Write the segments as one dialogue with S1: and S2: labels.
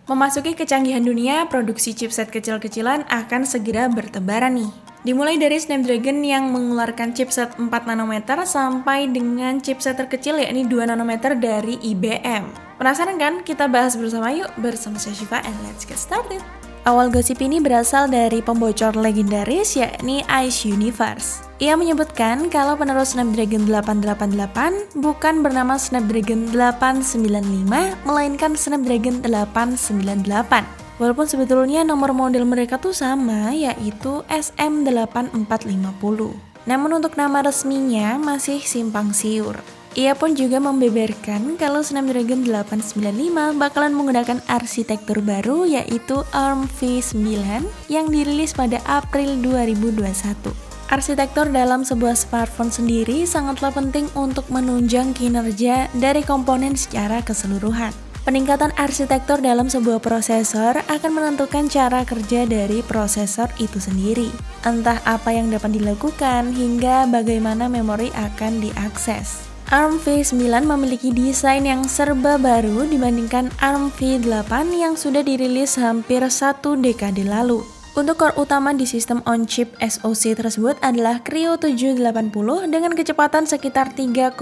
S1: Memasuki kecanggihan dunia, produksi chipset kecil-kecilan akan segera bertebaran nih. Dimulai dari Snapdragon yang mengeluarkan chipset 4 nanometer sampai dengan chipset terkecil yakni 2 nanometer dari IBM. Penasaran kan? Kita bahas bersama yuk, bersama saya Syifa and let's get started. Awal gosip ini berasal dari pembocor legendaris yakni Ice Universe. Ia menyebutkan kalau penerus Snapdragon 888 bukan bernama Snapdragon 895, melainkan Snapdragon 898. Walaupun sebetulnya nomor model mereka tuh sama, yaitu SM8450. Namun untuk nama resminya masih simpang siur. Ia pun juga membeberkan kalau Snapdragon 895 bakalan menggunakan arsitektur baru yaitu ARM v9 yang dirilis pada April 2021. Arsitektur dalam sebuah smartphone sendiri sangatlah penting untuk menunjang kinerja dari komponen secara keseluruhan. Peningkatan arsitektur dalam sebuah prosesor akan menentukan cara kerja dari prosesor itu sendiri. Entah apa yang dapat dilakukan hingga bagaimana memori akan diakses. ARM v9 memiliki desain yang serba baru dibandingkan ARM v8 yang sudah dirilis hampir 1 dekade lalu. Untuk core utama di sistem on-chip SoC tersebut adalah Kryo 780 dengan kecepatan sekitar 3,9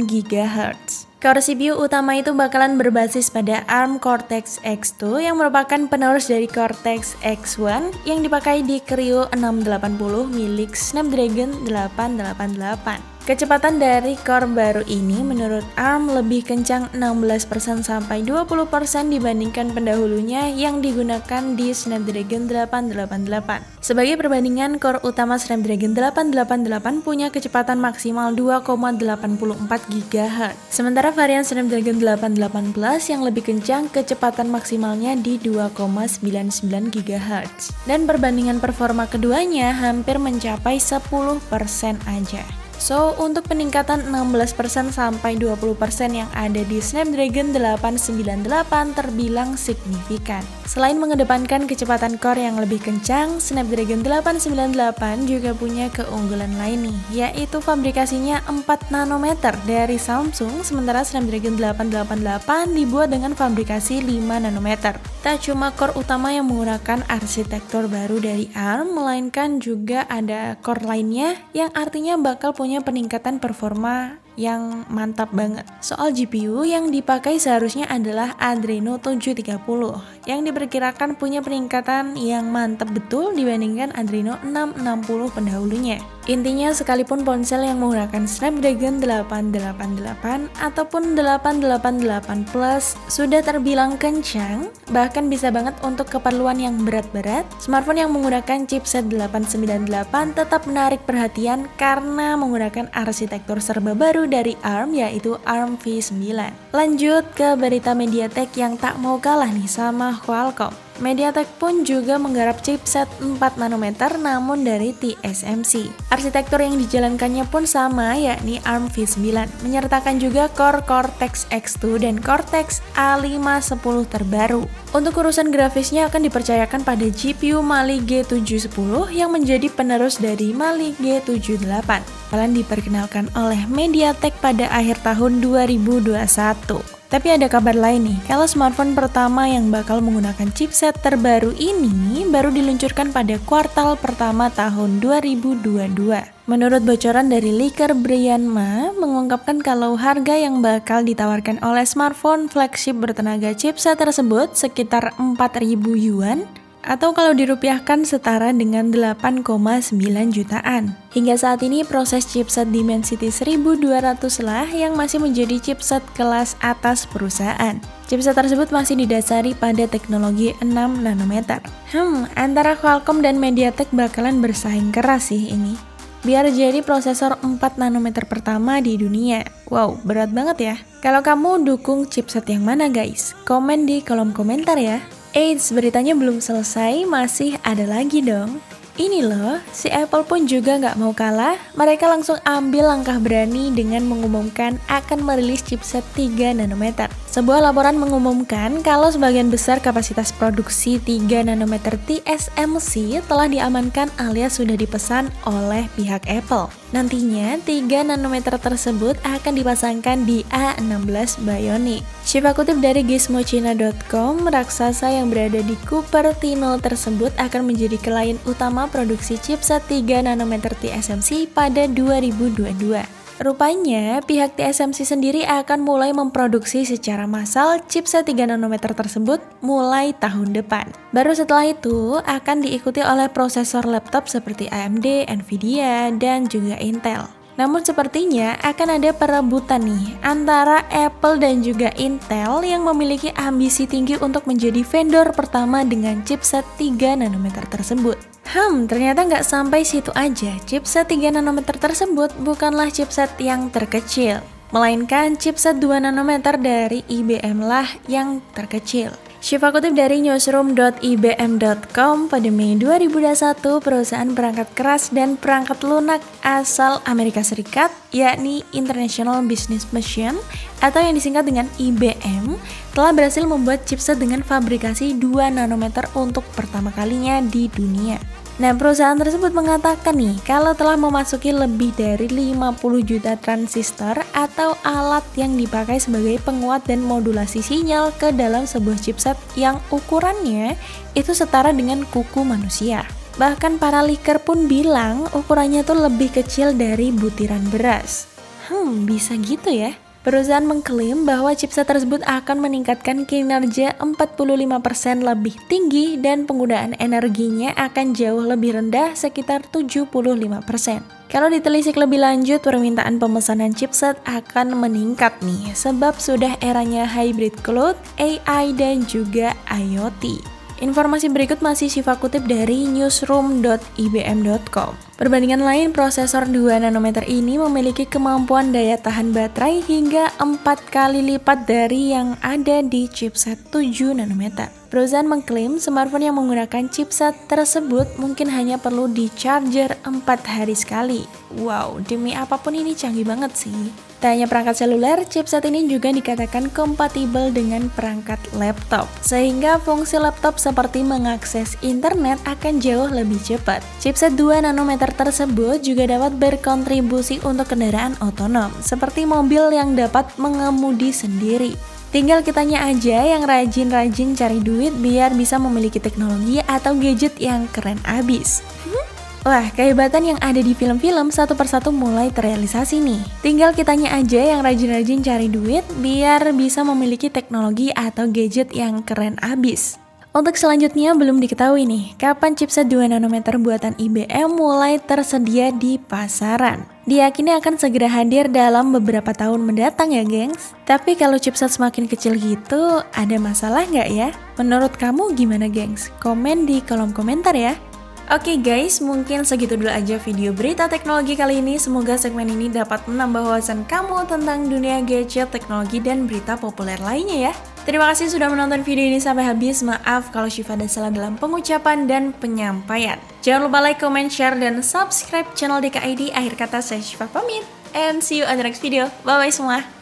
S1: GHz. Core CPU utama itu bakalan berbasis pada ARM Cortex-X2 yang merupakan penerus dari Cortex-X1 yang dipakai di Kryo 680 milik Snapdragon 888. Kecepatan dari core baru ini menurut ARM lebih kencang 16% sampai 20% dibandingkan pendahulunya yang digunakan di Snapdragon 888. Sebagai perbandingan, core utama Snapdragon 888 punya kecepatan maksimal 2,84 GHz. Sementara varian Snapdragon 888 Plus yang lebih kencang kecepatan maksimalnya di 2,99 GHz. Dan perbandingan performa keduanya hampir mencapai 10% aja. So, untuk peningkatan 16% sampai 20% yang ada di Snapdragon 898 terbilang signifikan. Selain mengedepankan kecepatan core yang lebih kencang, Snapdragon 898 juga punya keunggulan lain nih, yaitu fabrikasinya 4 nanometer dari Samsung, sementara Snapdragon 888 dibuat dengan fabrikasi 5 nanometer. Tak cuma core utama yang menggunakan arsitektur baru dari ARM, melainkan juga ada core lainnya yang artinya bakal punya peningkatan performa yang mantap banget. Soal GPU yang dipakai seharusnya adalah Adreno 730 yang diperkirakan punya peningkatan yang mantap betul dibandingkan Adreno 660 pendahulunya. Intinya sekalipun ponsel yang menggunakan Snapdragon 888 ataupun 888 Plus sudah terbilang kencang, bahkan bisa banget untuk keperluan yang berat-berat, smartphone yang menggunakan chipset 898 tetap menarik perhatian karena menggunakan arsitektur serba baru dari ARM yaitu ARM v9. Lanjut ke berita MediaTek yang tak mau kalah nih sama Qualcomm. MediaTek pun juga menggarap chipset 4 nanometer namun dari TSMC. Arsitektur yang dijalankannya pun sama yakni ARM v9, menyertakan juga core Cortex-X2 dan Cortex-A510 terbaru. Untuk urusan grafisnya akan dipercayakan pada GPU Mali G710 yang menjadi penerus dari Mali G78. Kalian diperkenalkan oleh MediaTek pada akhir tahun 2021. Tapi ada kabar lain nih, kalau smartphone pertama yang bakal menggunakan chipset terbaru ini baru diluncurkan pada kuartal pertama tahun 2022. Menurut bocoran dari leaker Brian Ma, mengungkapkan kalau harga yang bakal ditawarkan oleh smartphone flagship bertenaga chipset tersebut sekitar 4.000 yuan, atau kalau dirupiahkan setara dengan 8,9 jutaan. Hingga saat ini proses chipset Dimensity 1200 lah yang masih menjadi chipset kelas atas perusahaan. Chipset tersebut masih didasari pada teknologi 6 nanometer. Antara Qualcomm dan MediaTek bakalan bersaing keras sih ini. Biar jadi prosesor 4 nanometer pertama di dunia. Wow, berat banget ya. Kalau kamu dukung chipset yang mana guys? Komen di kolom komentar ya. Eits, beritanya belum selesai, masih ada lagi dong. Ini loh, si Apple pun juga nggak mau kalah, mereka langsung ambil langkah berani dengan mengumumkan akan merilis chipset 3 nanometer. Sebuah laporan mengumumkan kalau sebagian besar kapasitas produksi 3 nanometer TSMC telah diamankan alias sudah dipesan oleh pihak Apple. Nantinya, 3 nanometer tersebut akan dipasangkan di A16 Bionic. Shiva kutip dari gizmochina.com, raksasa yang berada di Cupertino tersebut akan menjadi klien utama produksi chipset 3 nanometer TSMC pada 2022. Rupanya, pihak TSMC sendiri akan mulai memproduksi secara massal chipset 3 nanometer tersebut mulai tahun depan. Baru setelah itu, akan diikuti oleh prosesor laptop seperti AMD, Nvidia, dan juga Intel. Namun sepertinya akan ada perebutan nih antara Apple dan juga Intel yang memiliki ambisi tinggi untuk menjadi vendor pertama dengan chipset 3 nanometer tersebut. Ternyata nggak sampai situ aja. Chipset 3 nanometer tersebut bukanlah chipset yang terkecil, melainkan chipset 2 nanometer dari IBM lah yang terkecil. Shiva kutip dari newsroom.ibm.com, pada Mei 2021, perusahaan perangkat keras dan perangkat lunak asal Amerika Serikat, yakni International Business Machine atau yang disingkat dengan IBM, telah berhasil membuat chipset dengan fabrikasi 2 nanometer untuk pertama kalinya di dunia. Nah, perusahaan tersebut mengatakan nih, kalau telah memasuki lebih dari 50 juta transistor atau alat yang dipakai sebagai penguat dan modulasi sinyal ke dalam sebuah chipset yang ukurannya itu setara dengan kuku manusia. Bahkan para leaker pun bilang ukurannya tuh lebih kecil dari butiran beras. Bisa gitu ya? Perusahaan mengklaim bahwa chipset tersebut akan meningkatkan kinerja 45% lebih tinggi dan penggunaan energinya akan jauh lebih rendah sekitar 75%. Kalau ditelisik lebih lanjut, permintaan pemesanan chipset akan meningkat nih, sebab sudah eranya hybrid cloud, AI, dan juga IoT. Informasi berikut masih Shiva kutip dari newsroom.ibm.com. Perbandingan lain, prosesor 2 nanometer ini memiliki kemampuan daya tahan baterai hingga 4 kali lipat dari yang ada di chipset 7 nanometer. Perusahaan mengklaim smartphone yang menggunakan chipset tersebut mungkin hanya perlu di-charger 4 hari sekali. Wow, demi apapun ini canggih banget sih. Tak hanya perangkat seluler, chipset ini juga dikatakan kompatibel dengan perangkat laptop, sehingga fungsi laptop seperti mengakses internet akan jauh lebih cepat. Chipset 2 nanometer tersebut juga dapat berkontribusi untuk kendaraan otonom, seperti mobil yang dapat mengemudi sendiri. Tinggal kitanya aja yang rajin-rajin cari duit biar bisa memiliki teknologi atau gadget yang keren abis. Wah, kehebatan yang ada di film-film satu persatu mulai terrealisasi nih. Tinggal kitanya aja yang rajin-rajin cari duit biar bisa memiliki teknologi atau gadget yang keren abis. Untuk selanjutnya belum diketahui nih, kapan chipset 2 nanometer buatan IBM mulai tersedia di pasaran. Diyakini akan segera hadir dalam beberapa tahun mendatang ya gengs. Tapi kalau chipset semakin kecil gitu, ada masalah nggak ya? Menurut kamu gimana gengs? Komen di kolom komentar ya. Oke guys, mungkin segitu dulu aja video berita teknologi kali ini. Semoga segmen ini dapat menambah wawasan kamu tentang dunia gadget, teknologi, dan berita populer lainnya ya. Terima kasih sudah menonton video ini sampai habis. Maaf kalau Shiva ada salah dalam pengucapan dan penyampaian. Jangan lupa like, comment, share, dan subscribe channel DKID. Akhir kata saya Shiva pamit. And see you on the next video. Bye-bye semua.